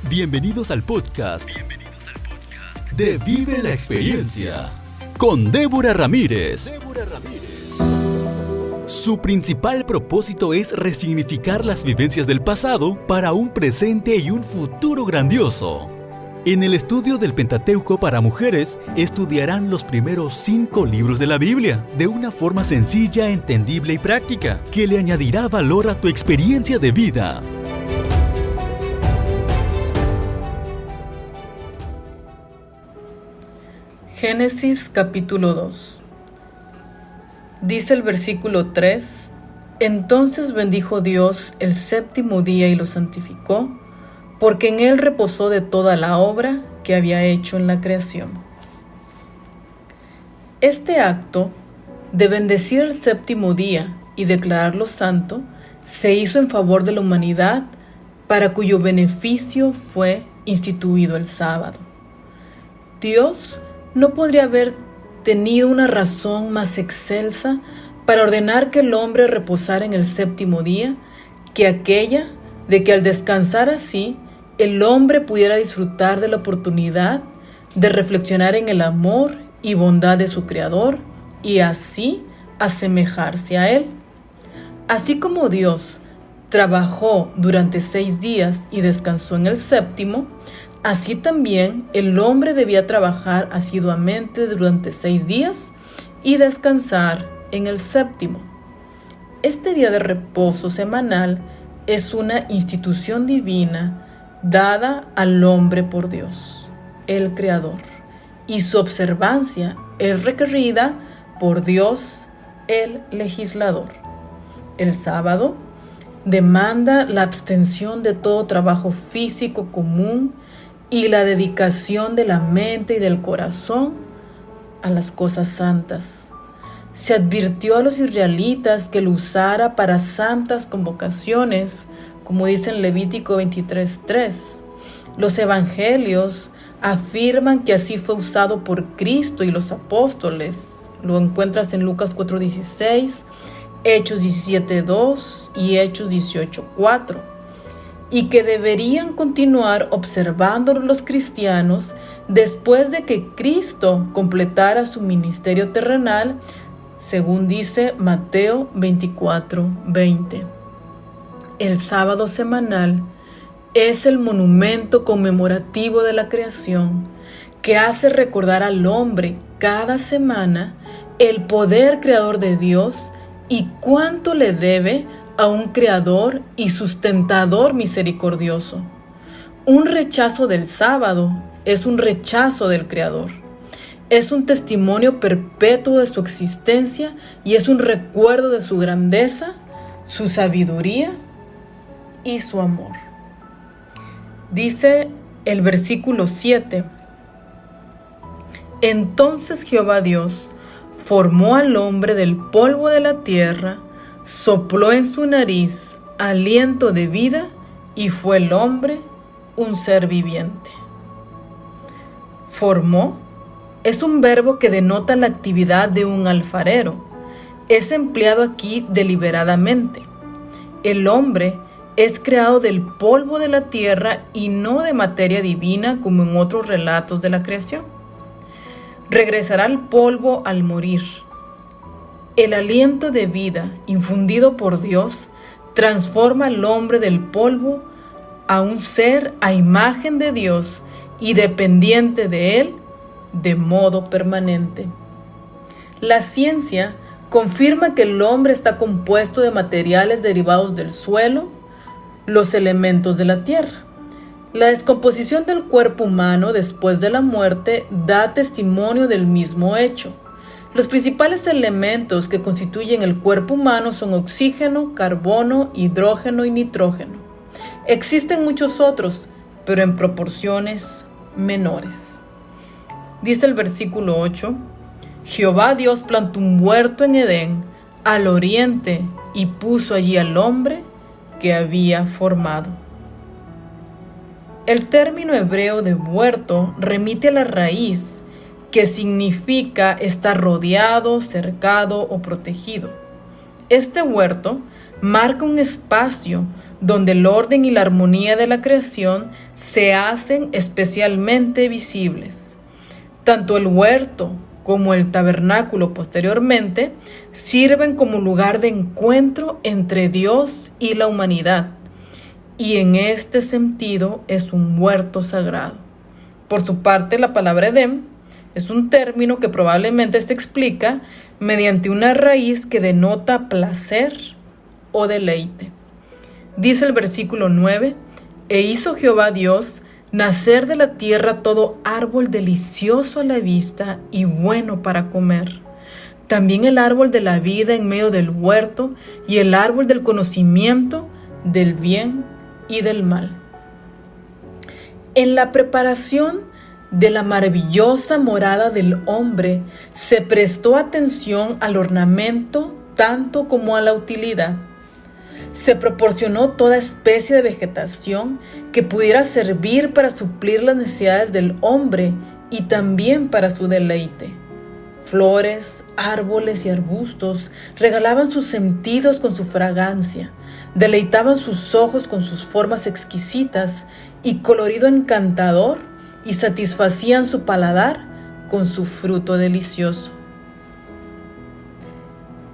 Bienvenidos al podcast de Vive la Experiencia con Débora Ramírez. Su principal propósito es resignificar las vivencias del pasado para un presente y un futuro grandioso. En el estudio del Pentateuco para mujeres, estudiarán los primeros 5 libros de la Biblia de una forma sencilla, entendible y práctica, que le añadirá valor a tu experiencia de vida. Génesis capítulo 2. Dice el versículo 3: Entonces bendijo Dios el séptimo día y lo santificó, porque en él reposó de toda la obra que había hecho en la creación. Este acto de bendecir el séptimo día y declararlo santo se hizo en favor de la humanidad, para cuyo beneficio fue instituido el sábado. Dios no podría haber tenido una razón más excelsa para ordenar que el hombre reposara en el séptimo día que aquella de que al descansar así, el hombre pudiera disfrutar de la oportunidad de reflexionar en el amor y bondad de su Creador y así asemejarse a Él. Así como Dios trabajó durante 6 días y descansó en el séptimo, así también el hombre debía trabajar asiduamente durante 6 días y descansar en el séptimo. Este día de reposo semanal es una institución divina dada al hombre por Dios, el Creador, y su observancia es requerida por Dios, el legislador. El sábado demanda la abstención de todo trabajo físico común y la dedicación de la mente y del corazón a las cosas santas. Se advirtió a los israelitas que lo usara para santas convocaciones, como dice en Levítico 23:3. Los evangelios afirman que así fue usado por Cristo y los apóstoles. Lo encuentras en Lucas 4:16, Hechos 17:2 y Hechos 18:4. Y que deberían continuar observándolo los cristianos después de que Cristo completara su ministerio terrenal, según dice Mateo 24:20. El sábado semanal es el monumento conmemorativo de la creación que hace recordar al hombre cada semana el poder creador de Dios y cuánto le debe a un creador y sustentador misericordioso. Un rechazo del sábado es un rechazo del creador. Es un testimonio perpetuo de su existencia y es un recuerdo de su grandeza, su sabiduría y su amor. Dice el versículo 7: Entonces Jehová Dios formó al hombre del polvo de la tierra, sopló en su nariz aliento de vida y fue el hombre un ser viviente. Formó es un verbo que denota la actividad de un alfarero. Es empleado aquí deliberadamente. El hombre es creado del polvo de la tierra y no de materia divina como en otros relatos de la creación. Regresará al polvo al morir. El aliento de vida infundido por Dios transforma al hombre del polvo a un ser a imagen de Dios y dependiente de Él de modo permanente. La ciencia confirma que el hombre está compuesto de materiales derivados del suelo, los elementos de la tierra. La descomposición del cuerpo humano después de la muerte da testimonio del mismo hecho. Los principales elementos que constituyen el cuerpo humano son oxígeno, carbono, hidrógeno y nitrógeno. Existen muchos otros, pero en proporciones menores. Dice el versículo 8: Jehová Dios plantó un huerto en Edén, al oriente, y puso allí al hombre que había formado. El término hebreo de huerto remite a la raíz, que significa estar rodeado, cercado o protegido. Este huerto marca un espacio donde el orden y la armonía de la creación se hacen especialmente visibles. Tanto el huerto como el tabernáculo posteriormente sirven como lugar de encuentro entre Dios y la humanidad, y en este sentido es un huerto sagrado. Por su parte, la palabra Edén es un término que probablemente se explica mediante una raíz que denota placer o deleite. Dice el versículo 9: «E hizo Jehová Dios nacer de la tierra todo árbol delicioso a la vista y bueno para comer. También el árbol de la vida en medio del huerto y el árbol del conocimiento del bien y del mal». En la preparación de la maravillosa morada del hombre se prestó atención al ornamento tanto como a la utilidad. Se proporcionó toda especie de vegetación que pudiera servir para suplir las necesidades del hombre y también para su deleite. Flores, árboles y arbustos regalaban sus sentidos con su fragancia, deleitaban sus ojos con sus formas exquisitas y colorido encantador, y satisfacían su paladar con su fruto delicioso.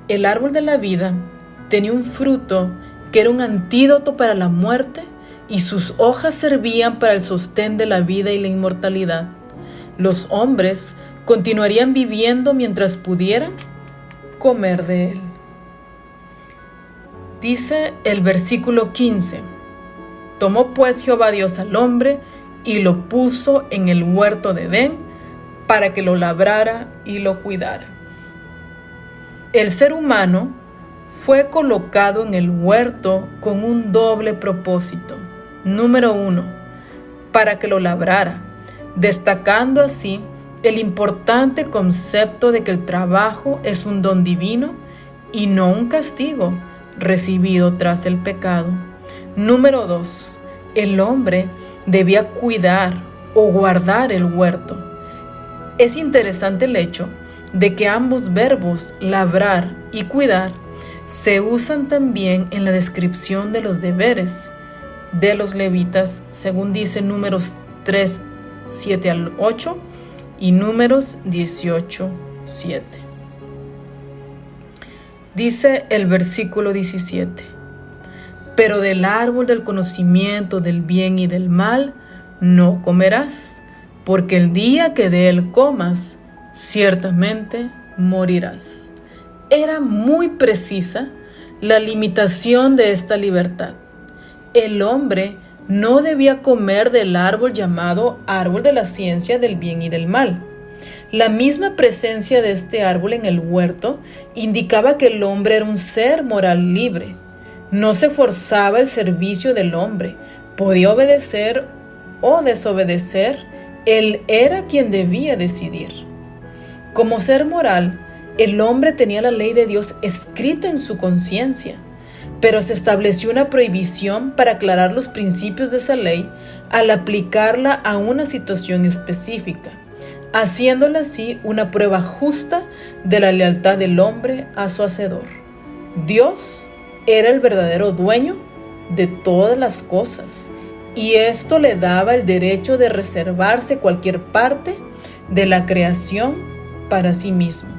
El árbol de la vida tenía un fruto que era un antídoto para la muerte, y sus hojas servían para el sostén de la vida y la inmortalidad. Los hombres continuarían viviendo mientras pudieran comer de él. Dice el versículo 15: «Tomó pues Jehová Dios al hombre y lo puso en el huerto de Edén para que lo labrara y lo cuidara». El ser humano fue colocado en el huerto con un doble propósito. Número 1, para que lo labrara, destacando así el importante concepto de que el trabajo es un don divino y no un castigo recibido tras el pecado. Número 2, el hombre debía cuidar o guardar el huerto. Es interesante el hecho de que ambos verbos, labrar y cuidar, se usan también en la descripción de los deberes de los levitas, según dice Números 3, 7 al 8 y Números 18, 7. Dice el versículo 17: «Pero del árbol del conocimiento del bien y del mal no comerás, porque el día que de él comas, ciertamente morirás». Era muy precisa la limitación de esta libertad. El hombre no debía comer del árbol llamado árbol de la ciencia del bien y del mal. La misma presencia de este árbol en el huerto indicaba que el hombre era un ser moral libre. No se forzaba el servicio del hombre, podía obedecer o desobedecer, él era quien debía decidir. Como ser moral, el hombre tenía la ley de Dios escrita en su conciencia, pero se estableció una prohibición para aclarar los principios de esa ley al aplicarla a una situación específica, haciéndola así una prueba justa de la lealtad del hombre a su Hacedor. Dios era el verdadero dueño de todas las cosas, y esto le daba el derecho de reservarse cualquier parte de la creación para sí mismo.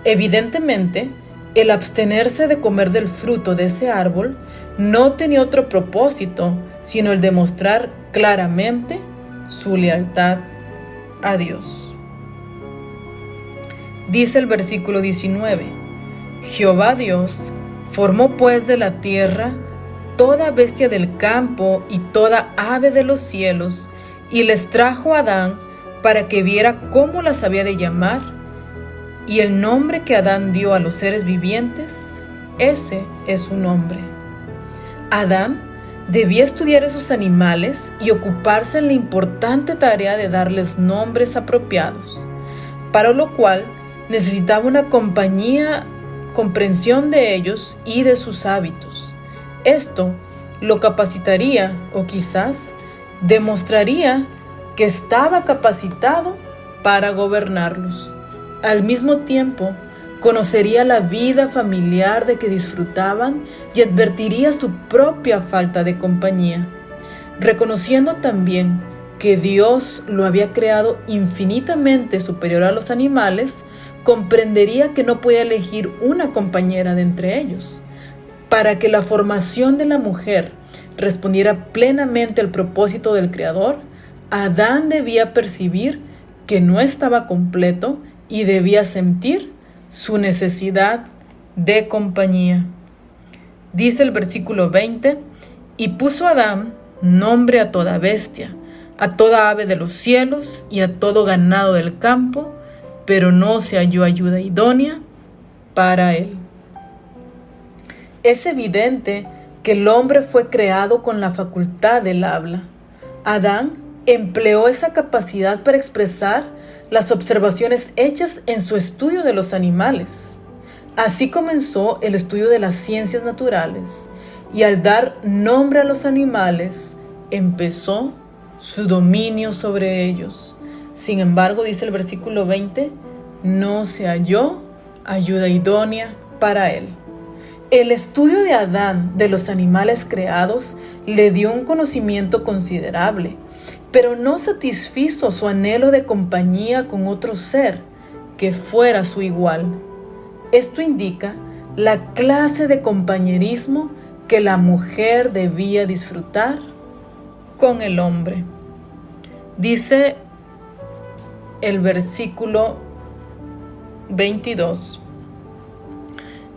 Evidentemente, el abstenerse de comer del fruto de ese árbol no tenía otro propósito, sino el de mostrar claramente su lealtad a Dios. Dice el versículo 19: «Jehová Dios formó pues de la tierra toda bestia del campo y toda ave de los cielos, y les trajo a Adán para que viera cómo las había de llamar. Y el nombre que Adán dio a los seres vivientes, ese es su nombre». Adán debía estudiar esos animales y ocuparse en la importante tarea de darles nombres apropiados, para lo cual necesitaba una comprensión de ellos y de sus hábitos. Esto lo capacitaría, o quizás demostraría que estaba capacitado para gobernarlos. Al mismo tiempo, Conocería la vida familiar de que disfrutaban y advertiría su propia falta de compañía, reconociendo también que Dios lo había creado infinitamente superior a los animales. Comprendería que no podía elegir una compañera de entre ellos. Para que la formación de la mujer respondiera plenamente al propósito del Creador, Adán debía percibir que no estaba completo y debía sentir su necesidad de compañía. Dice el versículo 20, y puso Adán nombre a toda bestia, a toda ave de los cielos y a todo ganado del campo, pero no se halló ayuda idónea para él. Es evidente que el hombre fue creado con la facultad del habla. Adán empleó esa capacidad para expresar las observaciones hechas en su estudio de los animales. Así comenzó el estudio de las ciencias naturales, y al dar nombre a los animales, empezó su dominio sobre ellos. Sin embargo, dice el versículo 20, no se halló ayuda idónea para él. El estudio de Adán de los animales creados le dio un conocimiento considerable, pero no satisfizo su anhelo de compañía con otro ser que fuera su igual. Esto indica la clase de compañerismo que la mujer debía disfrutar con el hombre. Dice el versículo 22.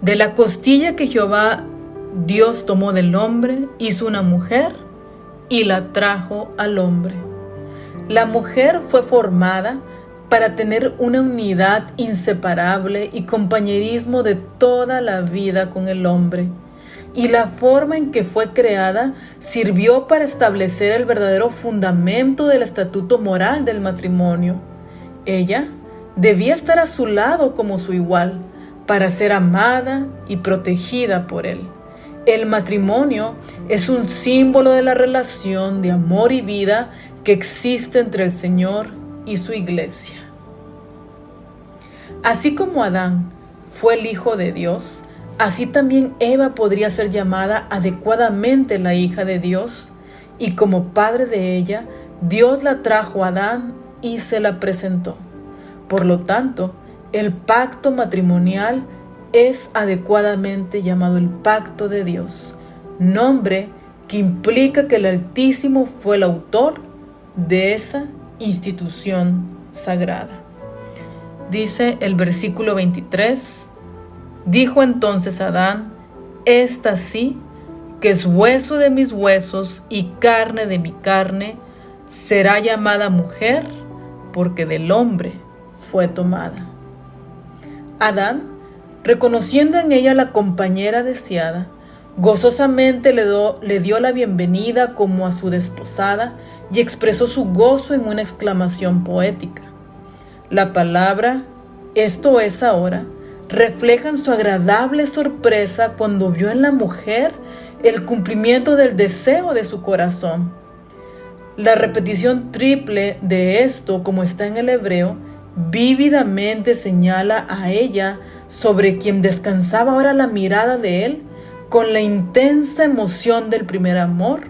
De la costilla que Jehová Dios tomó del hombre, hizo una mujer y la trajo al hombre. La mujer fue formada para tener una unidad inseparable y compañerismo de toda la vida con el hombre. Y la forma en que fue creada sirvió para establecer el verdadero fundamento del estatuto moral del matrimonio. Ella debía estar a su lado como su igual, para ser amada y protegida por él. El matrimonio es un símbolo de la relación de amor y vida que existe entre el Señor y su iglesia. Así como Adán fue el hijo de Dios, así también Eva podría ser llamada adecuadamente la hija de Dios, y como padre de ella, Dios la trajo a Adán y se la presentó. Por lo tanto, el pacto matrimonial es adecuadamente llamado el pacto de Dios, nombre que implica que el Altísimo fue el autor de esa institución sagrada. Dice el versículo 23, dijo entonces Adán, esta sí, que es hueso de mis huesos y carne de mi carne, será llamada mujer, porque del hombre fue tomada. Adán, reconociendo en ella la compañera deseada, gozosamente le dio la bienvenida como a su desposada y expresó su gozo en una exclamación poética. La palabra, esto es ahora, reflejan su agradable sorpresa cuando vio en la mujer el cumplimiento del deseo de su corazón. La repetición triple de esto, como está en el hebreo, vívidamente señala a ella sobre quien descansaba ahora la mirada de él con la intensa emoción del primer amor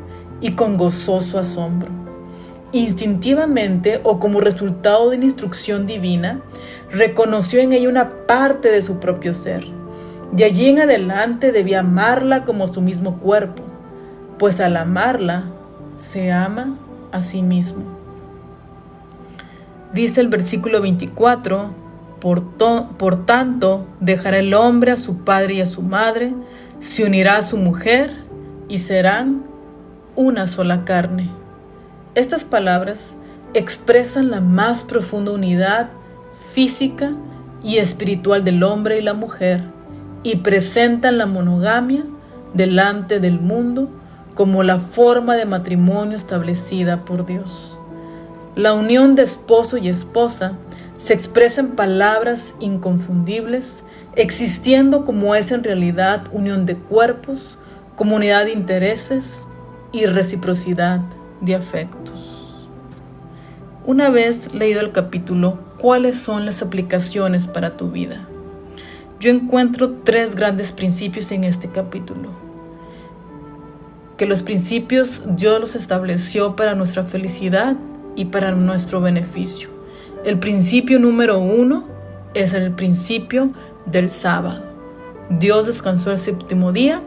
y con gozoso asombro. Instintivamente o como resultado de una instrucción divina, reconoció en ella una parte de su propio ser. De allí en adelante debía amarla como su mismo cuerpo, pues al amarla se ama a sí mismo. Dice el versículo 24, por tanto, dejará el hombre a su padre y a su madre, se unirá a su mujer y serán una sola carne. Estas palabras expresan la más profunda unidad física y espiritual del hombre y la mujer y presentan la monogamia delante del mundo como la forma de matrimonio establecida por Dios. La unión de esposo y esposa se expresa en palabras inconfundibles, existiendo como es en realidad unión de cuerpos, comunidad de intereses y reciprocidad de afectos. Una vez leído el capítulo, ¿cuáles son las aplicaciones para tu vida? yo encuentro 3 grandes principios en este capítulo. Que los principios Dios los estableció para nuestra felicidad y para nuestro beneficio. El principio número 1 es el principio del sábado. Dios descansó el séptimo día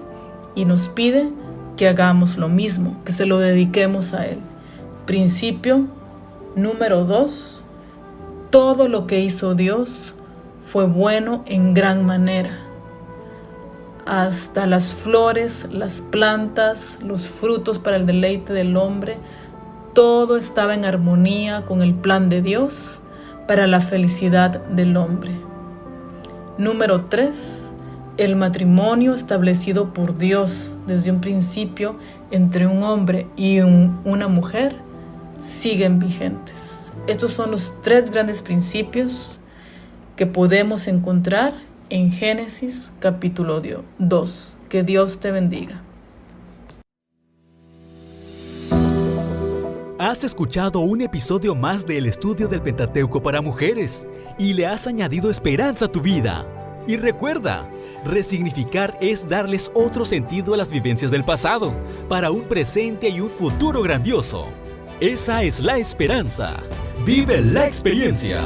y nos pide que hagamos lo mismo, que se lo dediquemos a Él. Principio número 2, todo lo que hizo Dios fue bueno en gran manera. Hasta las flores, las plantas, los frutos para el deleite del hombre, todo estaba en armonía con el plan de Dios para la felicidad del hombre. Número 3, el matrimonio establecido por Dios desde un principio entre un hombre y una mujer siguen vigentes. Estos son los 3 grandes principios que podemos encontrar en Génesis capítulo 2. Que Dios te bendiga. Has escuchado un episodio más del estudio del Pentateuco para mujeres y le has añadido esperanza a tu vida. Y recuerda, resignificar es darles otro sentido a las vivencias del pasado para un presente y un futuro grandioso. Esa es la esperanza. ¡Vive la experiencia!